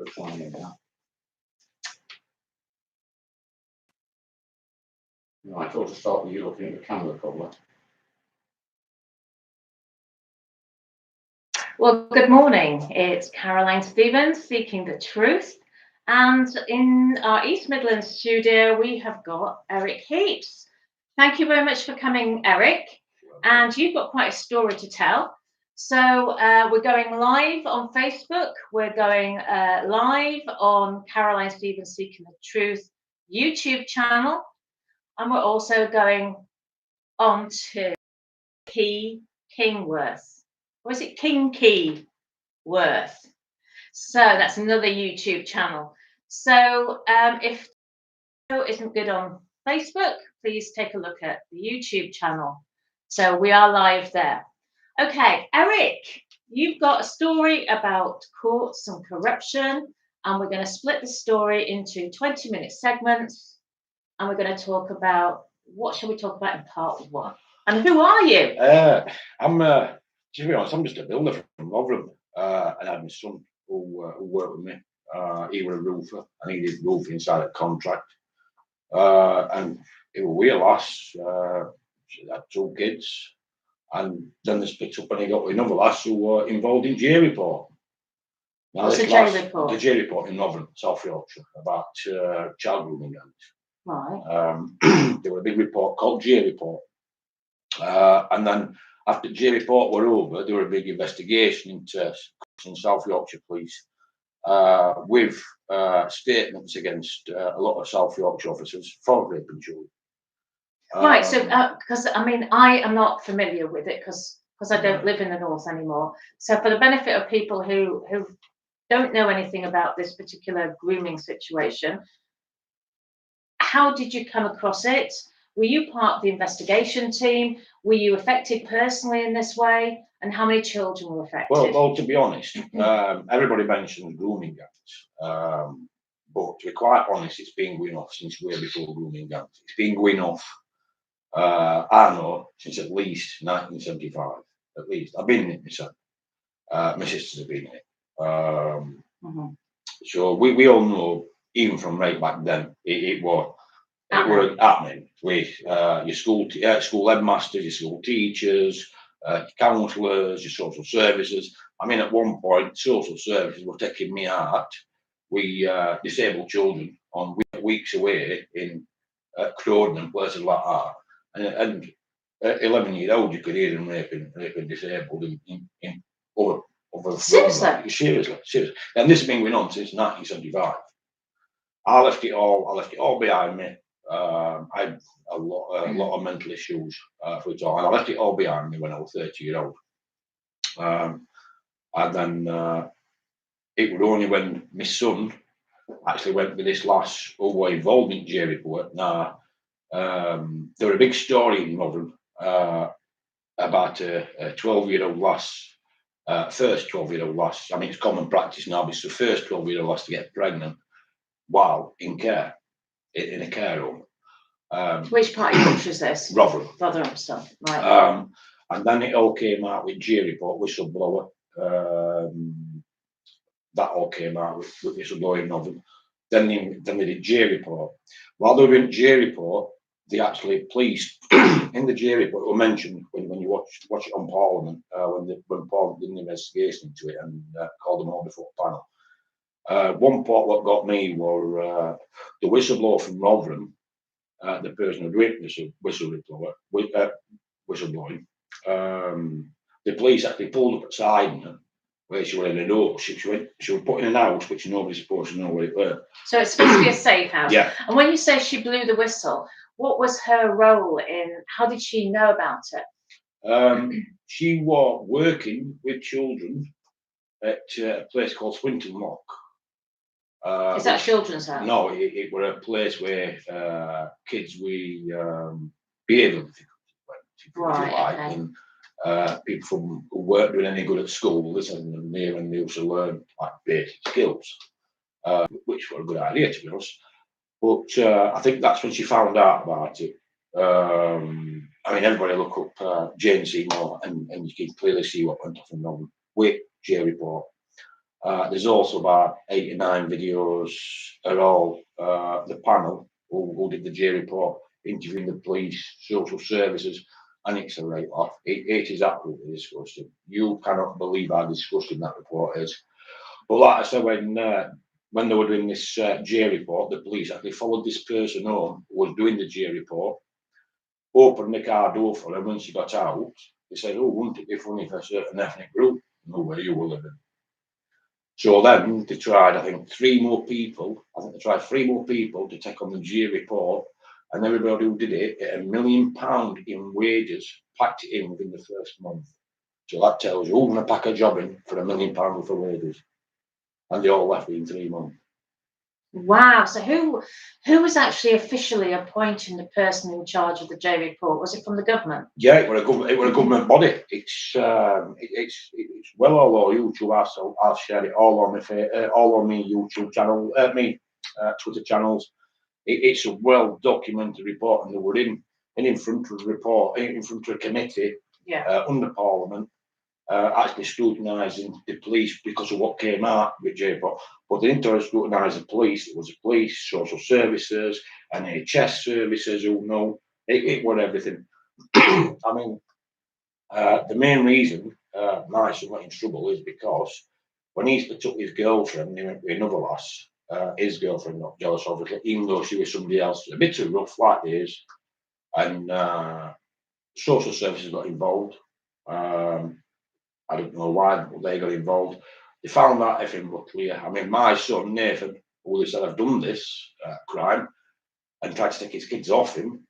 We're finding out. Right, I'll just start with you looking at the camera cover. Well, good morning. It's Caroline Stevens, Seeking the Truth. And in our East Midlands studio, we have got Eric Heaps. Thank you very much for coming, Eric. And you've got quite a story to tell. So we're going live on Facebook. We're going live on Caroline Stevens Seeking the Truth YouTube channel. And we're also going on to Kingworth. Or is it King Key Worth? So that's another YouTube channel. So if it isn't good on Facebook, please take a look at the YouTube channel. So we are live there. Okay, Eric, you've got a story about courts and corruption, and we're going to split the story into 20-minute segments, and we're going to talk about, what shall we talk about in part one? And who are you? To be honest, I'm just a builder from Rotherham, and I had my son who worked with me. He was a roofer, and he did roofing inside a contract. And he was a wee lass. She had 2 kids, and then they split up, and he got with another lass who were involved in J report. Now, What's the J report? The J report in Rotherham, South Yorkshire, about child grooming gangs. Right. There was a big report called J report, and then after J report were over, there was a big investigation into South Yorkshire Police with statements against a lot of South Yorkshire officers for raping children. Right, so because I am not familiar with it because I don't live in the north anymore. So for the benefit of people who don't know anything about this particular grooming situation, how did you come across it? Were you part of the investigation team? Were you affected personally in this way? And how many children were affected? Well, to be honest, everybody mentions grooming gangs. But to be quite honest, it's been going off since way before grooming gangs. It's been going off, I know, since at least 1975. At least. I've been in it myself. My sisters have been in it. So we all know, even from right back then, it was happening with your school headmasters, your school teachers, your counsellors, your social services. I mean, at one point, social services were taking me out. We disabled children on weeks away in Croydon and places like that. And at 11-year-old, you could hear them raping disabled in other Seriously? Seriously. And this has been going on since 1975. I left it all behind me. I had a lot of mental issues for it all, and I left it all behind me when I was 30-year-old. And then it was only when my son actually went with this lass who was involved in J report. Now, there was a big story in Rotherham about a 12-year-old lass, first 12-year-old lass. I mean, it's common practice now, but it's the first 12-year-old lass to get pregnant while in care, in a care home. Which part of Yorkshire is this? Rotherham. Rotherham stuff, right. And then it all came out with J report, whistleblower. That all came out with whistleblower in Rotherham. Then they did J report. While they were in J report, they actually police in the J report were mentioned when you watch it on Parliament, when Parliament did an investigation into it and called them all before panel. One part what got me were the whistleblower from Rotherham, the person who did whistleblowing. The police actually pulled up beside her where she was in a door. She was put in an house which nobody's supposed to know where it was. So it's supposed to be a safe house. Yeah. And when you say she blew the whistle, what was her role in? How did she know about it? She was working with children at a place called Swinton Lock. Is that a children's house? No, it was a place where kids with behavioural difficulties went. Right, okay. And people who weren't doing any good at school, they sent them there and they used to learn like basic skills, which were a good idea to be honest. But I think that's when she found out about it. I mean, everybody look up Jane Seymour and you can clearly see what went off in Rotherham with J report. There's also about 8 or 9 videos are all the panel who did the J report interviewing the police, social services, and it's a write off. It is absolutely disgusting. You cannot believe how disgusting that report is. But like I said, when they were doing this J report, the police actually followed this person home who was doing the J report, opened the car door for her. When she got out, they said, "Oh, wouldn't it be funny if a certain ethnic group knew where you were living?" So then they tried, I think, 3 more people. I think they tried 3 more people to take on the G report, and everybody who did it, at £1 million in wages, packed it in within the first month. So that tells you who's going to pack a job in for £1 million worth of wages, and they all left in 3 months. Wow. So who was actually officially appointing the person in charge of the J report? Was it from the government? Yeah, it was a government body. It's well all over YouTube. I'll share it all on my YouTube channel, Twitter channels. It's a well documented report, and they were in front of the report, in front of a committee, under Parliament, actually scrutinising the police because of what came out with J report. But they didn't scrutinise the police. It was the police, social services, NHS services who know it was everything. I mean, the main reason my son got in trouble is because when he took his girlfriend, he went with another lass. His girlfriend got jealous of it, even though she was somebody else. A bit too rough, like this, and social services got involved. I don't know why, but they got involved. They found out everything was clear. I mean, my son Nathan, who they said have done this crime and tried to take his kids off him,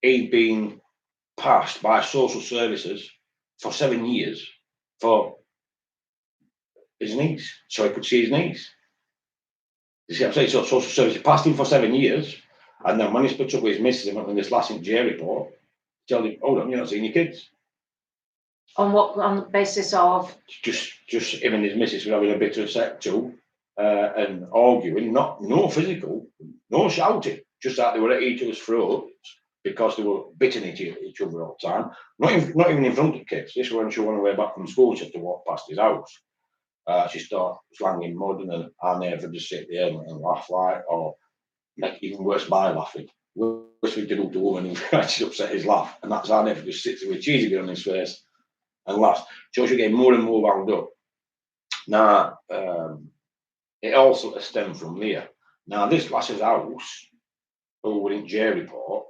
he'd been passed by social services for 7 years for his niece, so he could see his niece. You see what I'm saying? So social services passed him for 7 years, and then when he split up with his missus and went on this last J report, told him, "Hold on, you're not seeing your kids." On the basis of Just him and his missus were having a bit of sex too, and arguing, no physical, no shouting, just that they were at each other's throats because they were biting each other all the time. Not even in front of kids. This was when she went away back from school. She had to walk past his house. She started slanging mud, and then I never just sit there and laugh like, or make even worse by laughing. Worst we did to a woman and actually upset his laugh, and that's I never just sits there with cheesy bit on his face and laughs. So she's getting more and more wound up. Now, it also stemmed from there. Now, this lass's house, who were in J report,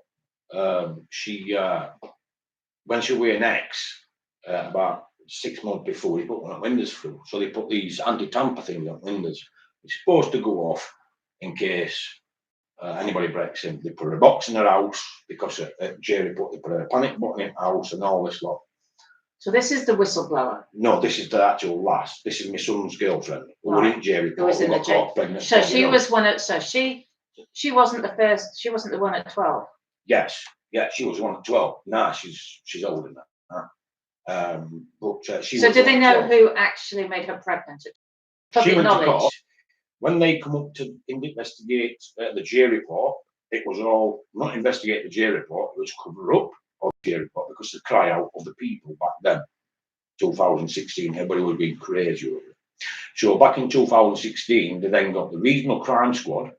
she when she was an ex, about 6 months before, he put one of the windows through. So they put these anti-tamper things on windows. It's supposed to go off in case anybody breaks in. They put a box in her house because at J report they put a panic button in her house and all this lot. So this is the whistleblower. No, this is the actual lass. This is my son's girlfriend. Who were in J report. Who was in the J. Pregnant. So she was one at. So she wasn't the first. She wasn't the one at 12. Yes, yeah, she was one at 12. Nah, she's older than that. But she. So was do they know 12. who actually made her pregnant? She went knowledge. to court. When they come up to investigate the J report, it was all not investigate the J report. It was cover up of the J report because the cry out of the people back then, 2016, everybody was being crazy over it. So back in 2016, they then got the regional crime squad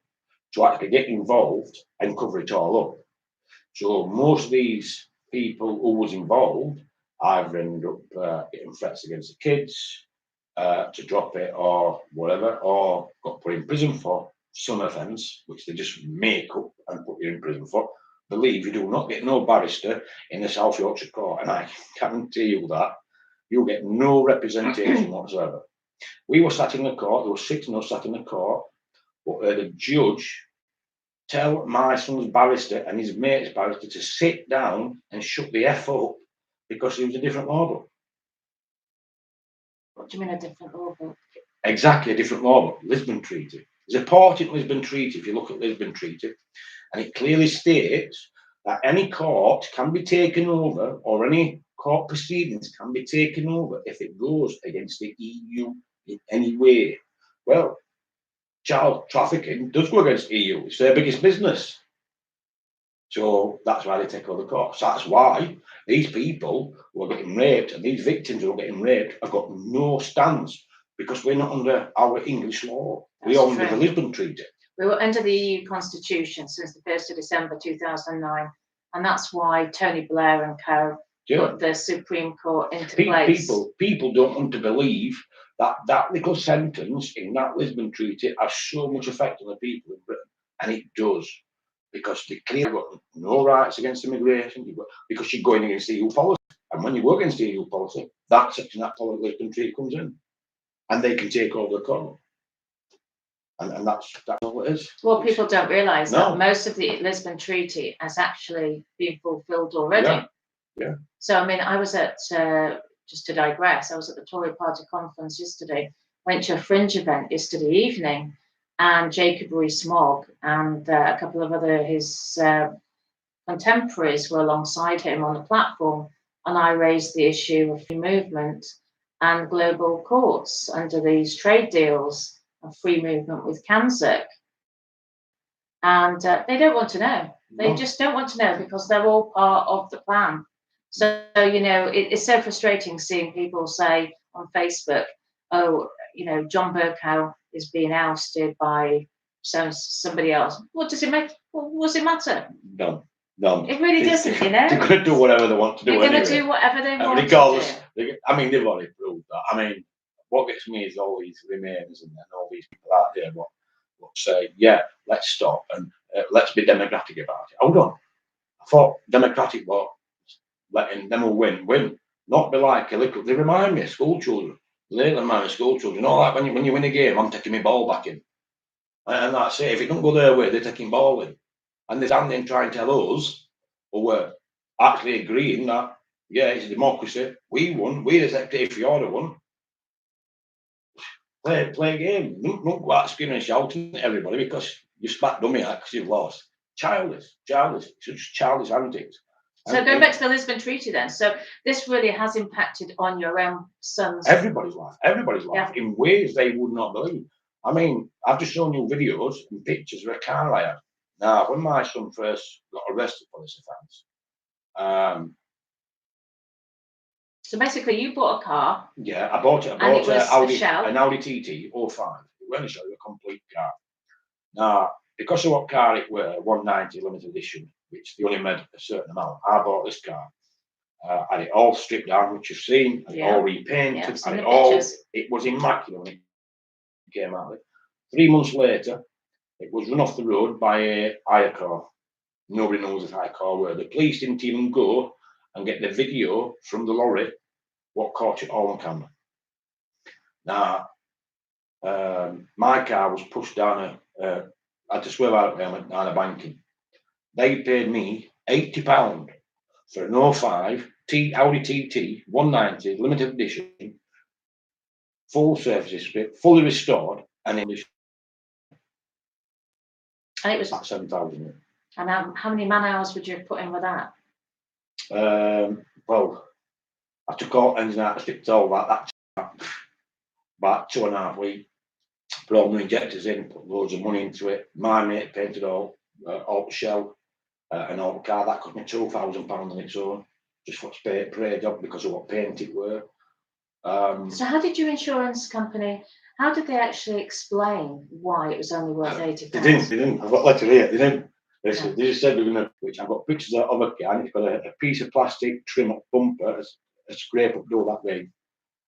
to actually get involved and cover it all up. So most of these people who was involved either ended up getting threats against the kids to drop it or whatever, or got put in prison for some offence, which they just make up and put you in prison for. Believe you do not get no barrister in the South Yorkshire court, and I guarantee you that you'll get no representation whatsoever. We were sat in the court, there were 6 of us sat in the court, but the judge tell my son's barrister and his mate's barrister to sit down and shut the F up because he was a different law book. What do you mean a different law book? Exactly, a different law book. Lisbon Treaty. There's a part in Lisbon Treaty, if you look at Lisbon Treaty, and it clearly states that any court can be taken over, or any court proceedings can be taken over if it goes against the EU in any way. Well, child trafficking does go against EU. It's their biggest business. So that's why they take over the courts. That's why these people who are getting raped and these victims who are getting raped have got no stance. because we're not under our English law. We're That's under the true. Lisbon Treaty. We were under the EU Constitution since the 1st of December 2009, and that's why Tony Blair and co Yeah. put the Supreme Court into place. People don't want to believe that that little sentence in that Lisbon Treaty has so much effect on the people in Britain, and it does, because they clearly got no rights against immigration, because you're going against EU policy, and when you go against EU policy, that section of that Lisbon Treaty comes in, and they can take over the court. And that's all it is. Well, people don't realise No. that most of the Lisbon Treaty has actually been fulfilled already. Yeah. Yeah. So, I mean, I was at, just to digress, I was at the Tory Party conference yesterday, went to a fringe event yesterday evening, and Jacob Rees-Mogg and a couple of other his contemporaries were alongside him on the platform, and I raised the issue of free movement and global courts under these trade deals and free movement with Kansas. And they don't want to know. They No. just don't want to know, because they're all part of the plan. So, you know, it's so frustrating seeing people say on Facebook, oh, you know, John Bercow is being ousted by somebody else. What does it make? What does it matter? None. It really doesn't, you know. They're going to do whatever they want to do. They're going anyway. to do whatever they want Regardless, to do. I mean, they've already proved that. I mean, what gets me is all these Remainers and all these people out there what say, yeah, let's stop and let's be democratic about it. Hold on. I thought democratic was letting them all win. Not be like a little. They remind me of school children. They remind me of school children. You know, like when you win a game, I'm taking my ball back in. And that's it. If it don't go their way, they're taking ball in. And they're standing trying to tell us, or we're actually agreeing that, yeah, it's a democracy. We won. We're the executive if you're the one. Play a game. Don't go out screaming and shouting at everybody because you spat dummy out because you've lost. Childish. Such childish antics. So going back to the Lisbon Treaty then, so this really has impacted on your own son's... Everybody's life in ways they would not believe. I mean, I've just shown you videos and pictures of a car I had. Now, when my son first got arrested for this offence, so basically you bought a car. yeah, I bought And it was an Audi TT 05. It wasn't a Shell, a complete car. Now, because of what car it were, 190 limited edition, which they only made a certain amount, I bought this car. Had it all stripped down, which you've seen, and all repainted, and it was immaculate when it came out of it. 3 months later, it was run off the road by a hire car. Nobody knows what hire car were. The police didn't even go and get the video from the lorry, what caught it all on camera. Now, my car was pushed down I had to swerve out there, down a banking. They paid me £80 for an 05 Audi TT 190 limited edition, full surface history, fully restored, and English. And it was at 7,000. And how many man hours would you have put in with that? Well, I took all engine out, stripped all that about 2.5 weeks. Put all the injectors in, put loads of money into it. My mate painted all shell and all the car. That cost me £2,000 on its own, just for spray job because of what paint it were. So how did your insurance company? How did they actually explain why it was only worth £80? They didn't. I've got a letter here. They didn't. They just said we're going to. Which I've got pictures of a car. And it's got a piece of plastic trim up bumper, a scrape up door that way.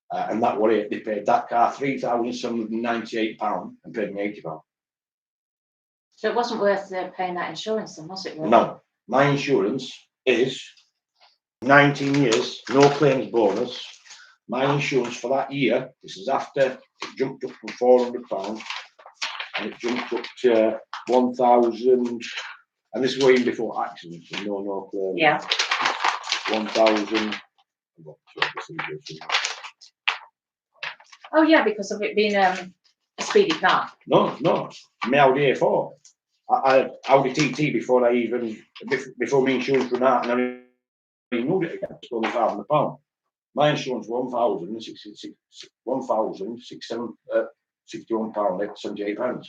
And that was it. They paid that car £3,798 and paid me £80. So it wasn't worth paying that insurance then, was it? Really? No, my insurance is 19 years, no claims bonus. My insurance for that year, this is after it jumped up from £400 and it jumped up to 1,000, and this is way before accidents, so no claims. Yeah. 1,000. Oh yeah, because of it being a speedy car. No, my Audi A4. I had Audi TT before before my insurance ran out, and I renewed it again. It's only £500. My insurance was £1,661.78.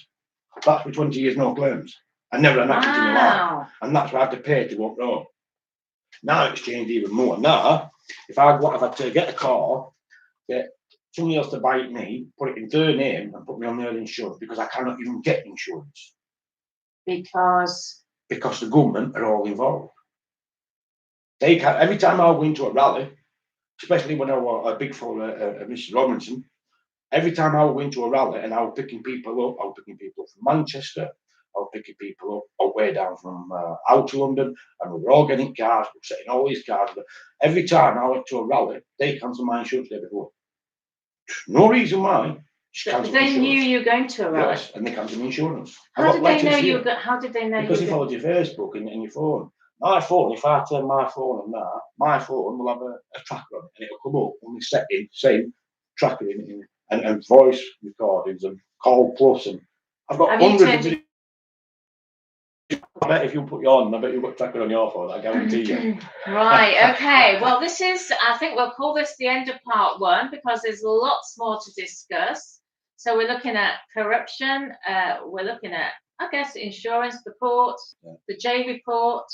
That's for 20 years, no claims. I never had an accident in my life, and that's what I had to pay to go up road. Now it's changed even more. Now, if I've had to get a car, get somebody else to buy it me, put it in their name and put me on their insurance because I cannot even get insurance Because because the government are all involved. They can every time I go into a rally, especially when I was a big follower of Mr. Robinson. Every time I went to a rally and I was picking people up, I was picking people up from Manchester, I was picking people up all the way down from out to London, and we were all getting cars, we were setting all these cars. But every time I went to a rally, they cancelled my insurance the day before. No reason why. Just cancelled my they knew insurance. you were going to a rally. Yes, and they cancelled my insurance. How did they know you? How did they know Because you? you followed your Facebook and your phone. My phone, if I turn my phone on that, my phone will have a tracker on it, and it'll come up on the setting, same tracker in and voice recordings and call plus, and I've got Have you hundreds of turned videos. I bet if you put your on, I bet you've got a tracker on your phone, I guarantee you. Right, okay. Well, this is, I think we'll call this the end of part 1 because there's lots more to discuss. So we're looking at corruption, we're looking at, I guess, insurance, the court, the J report.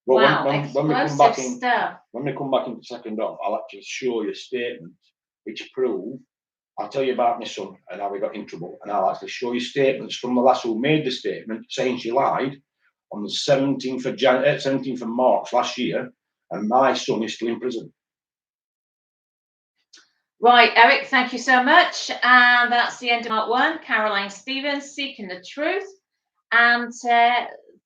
But Wow, when we come back in, stuff. when we come back into second off, I'll actually show you statements which prove. I'll tell you about my son and how we got in trouble, and I'll actually show you statements from the lass who made the statement saying she lied on the 17th of March last year, and my son is still in prison. Right, Eric, thank you so much. And that's the end of part 1. Caroline Stevens, Seeking the Truth. And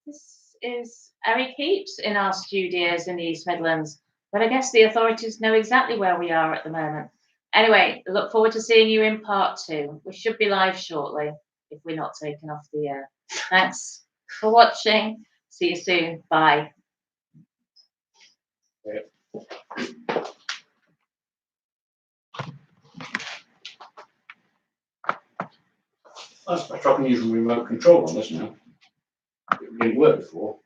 this is Eric Heaps in our studios in the East Midlands. But I guess the authorities know exactly where we are at the moment. Anyway, look forward to seeing you in part 2. We should be live shortly if we're not taken off the air. Thanks for watching. See you soon. Bye. Yeah. That's better. I can use remote control on this now. It didn't work before.